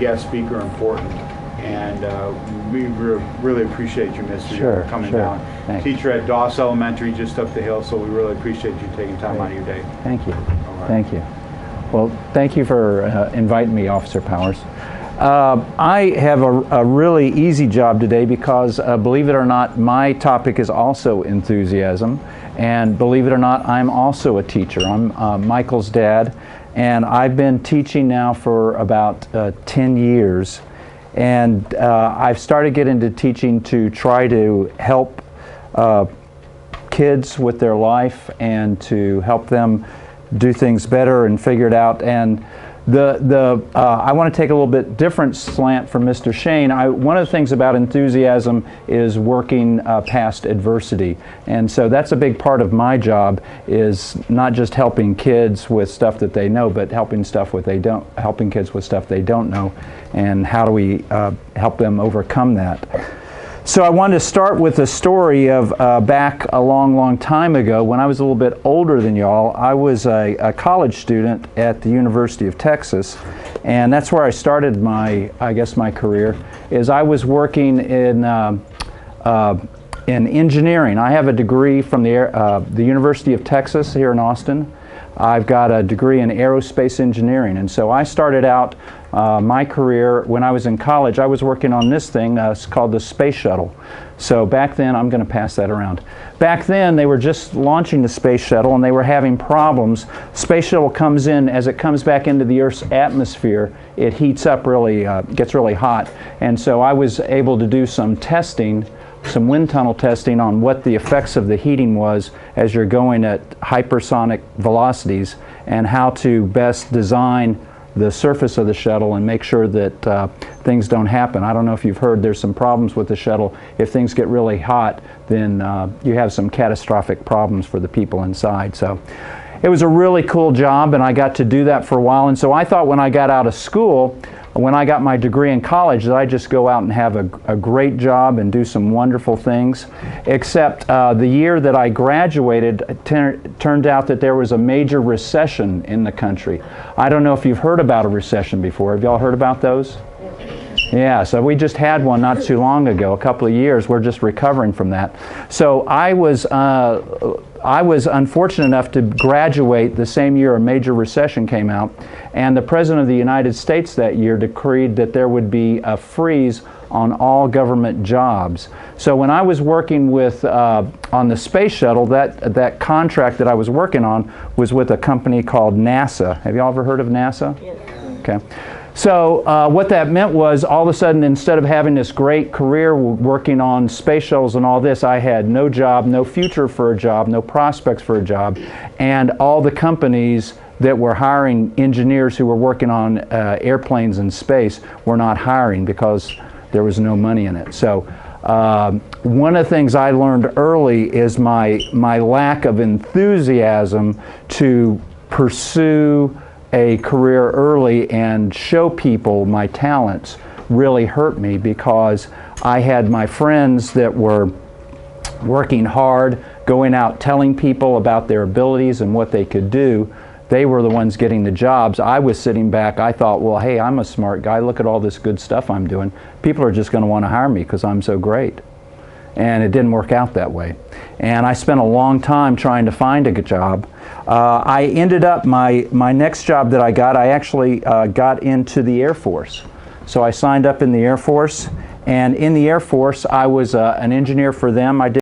guest speaker important, and we really appreciate you, Mr. coming down. Thanks. Teacher at Doss Elementary just up the hill, so we really appreciate you taking time out of your day. Thank you. Right. Thank you. Well, thank you for inviting me, Officer Powers. I have a really easy job today because, believe it or not, my topic is also enthusiasm. And believe it or not, I'm also a teacher. I'm Michael's dad, and I've been teaching now for about 10 years. And I've started getting into teaching to try to help kids with their life and to help them do things better and figure it out. And I want to take a little bit different slant from Mr. Shane. One of the things about enthusiasm is working past adversity. And so that's a big part of my job, is not just helping kids with stuff that they know, but helping kids with stuff they don't know, and how do we help them overcome that. So I wanted to start with a story of back a long time ago when I was a little bit older than y'all. I was a college student at the University of Texas, and that's where I started my career. Is I was working in engineering. I have a degree from the University of Texas here in Austin. I've got a degree in aerospace engineering, and so I started out my career when I was in college. I was working on this thing, it's called the space shuttle. So back then, I'm going to pass that around. Back then, they were just launching the space shuttle, and they were having problems. Space shuttle comes in, as it comes back into the Earth's atmosphere, it heats up really, gets really hot. And so I was able to do some testing, some wind tunnel testing on what the effects of the heating was as you're going at hypersonic velocities, and how to best design the surface of the shuttle and make sure that things don't happen. I don't know if you've heard, there's some problems with the shuttle. If things get really hot, then you have some catastrophic problems for the people inside. So it was a really cool job, and I got to do that for a while. And so I thought when I got out of school, when I got my degree in college, that I'd just go out and have a great job and do some wonderful things. Except the year that I graduated, it turned out that there was a major recession in the country. I don't know if you've heard about a recession before. Have y'all heard about those? Yeah, so we just had one not too long ago, a couple of years. We're just recovering from that. So I was unfortunate enough to graduate the same year a major recession came out, and the President of the United States that year decreed that there would be a freeze on all government jobs. So when I was working with on the space shuttle, that contract that I was working on was with a company called NASA. Have you all ever heard of NASA? Yes. Okay. So what that meant was, all of a sudden, instead of having this great career working on space shuttles and all this, I had no job, no future for a job, no prospects for a job, and all the companies that were hiring engineers who were working on airplanes in space were not hiring because there was no money in it. So one of the things I learned early is my lack of enthusiasm to pursue a career early and show people my talents really hurt me, because I had my friends that were working hard, going out telling people about their abilities and what they could do. They were the ones getting the jobs. I was sitting back. I thought, well, hey, I'm a smart guy. Look at all this good stuff I'm doing. People are just going to want to hire me because I'm so great. And it didn't work out that way. And I spent a long time trying to find a good job. I ended up, my next job that I got, I actually got into the Air Force. So I signed up in the Air Force, and in the Air Force I was an engineer for them. I did